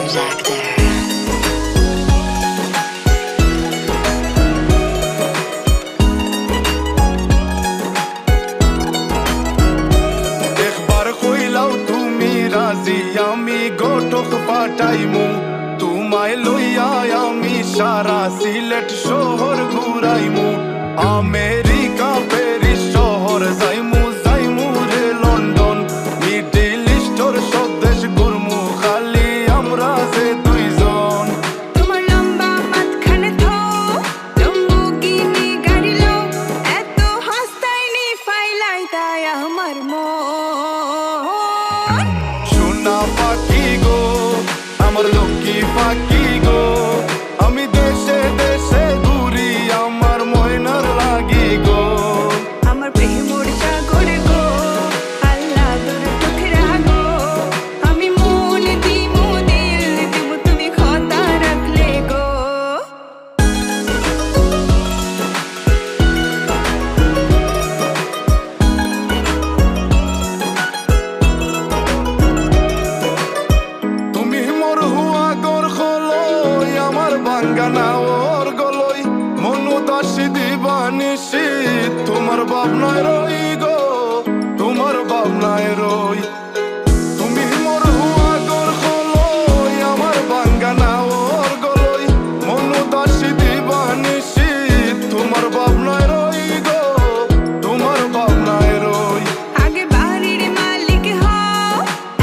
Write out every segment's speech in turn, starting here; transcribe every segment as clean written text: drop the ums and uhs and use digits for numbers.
James Actor. আমি গোটক পাঠাইমু তোমায় লইয়া আমি সারা সিলেট শহর ঘুরাইমু আমেরিকা প্যারিস শহর যাইমু যাইমু রে লন্ডন মিডল ইস্টর সব দেশ ঘুরমু খালি আমরা যে দুইজন তোমার লম্বা মাঝখানে থো লম্বুগিনি গাড়ি লো এত হাসতাইনি ফাইলাই তাই আমার মন সোনা পাখি গো আমার লক্ষ্মী পাখি গো আমি দেশে দেশে ঘুরি আমার ময়নার লাগি গো আমার প্রেমর সাগর গো আল্লাহ তোর টুকরা গো আমি মন দিমু দিল দিমু তুমি কথা রাখলে গো তুমি মোর হুয়া গর খলই আমার বাঙ্গানা ওর গলই মনু দাসী দিবানিসি তোমার ভাবনায় রই গো তোমার ভাবনায় রই তুমি মোর হুয়া গর খলই আমার বাঙ্গানা ওর গলই মনু দাসী দিবানিসি তোমার ভাবনায় রই গো তোমার ভাবনায় রই আগে বাড়ির মালিক হও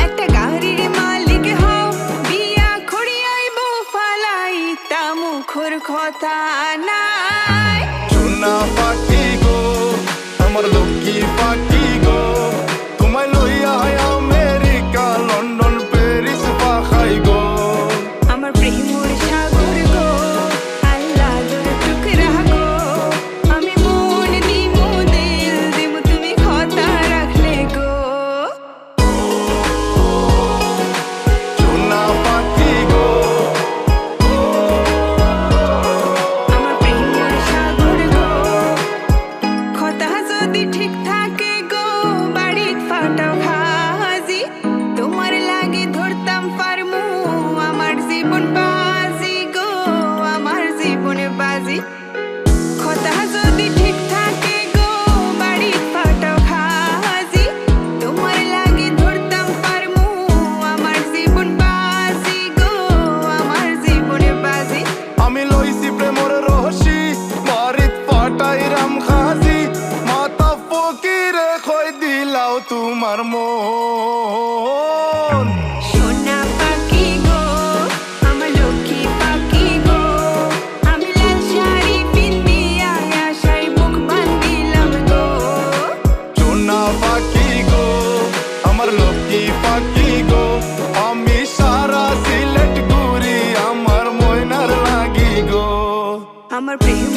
একটা গাড়ির মালিক হও বিয়া খড়িয়াইব ফালাই তা মুখর কথা নাই সোনা পাখি গো আমার লক্ষ্মী পাখি গো তোমায় লইয়া আমেরিকা লন্ডন প্যারিস পাখাই গো আমার প্রেমর সাগর গো আল্লাহ তোর টুকরা গো আমি মন দিমু দিল দিমু তুমি কথা রাখলে গো সোনা পাখি গো আমার প্রেমর সাগর গো কথা যদি ঠিক থাকে গো বাড়িত ফাটাও খাজি তোমার লাগে ধরতাম পারমু আমার জীবন বাজি গো আমার জীবন বাজি কথা যদি ঠিক থাকে গো বাড়িত ফাটাও খাজি তোমার লাগে ধরতাম পারমু আমার জীবন বাজি গো আমার জীবন বাজি আমি লইছি প্রেমর রহসি বাড়িত পাটাই রাম খাজি মাতা ফকিরে খই দিলাও তোমার মন সোনা পাখি গো আমার লক্ষ্মী পাখি গো আমি লাল শাড়ি পিন্দিয়া আশায় মুখ বান্ধিলাম গো সোনা পাখি গো আমার লক্ষ্মী পাখি গো আমি সারা সিলেট ঘুরি আমার ময়নার লাগি গো আমার প্রেম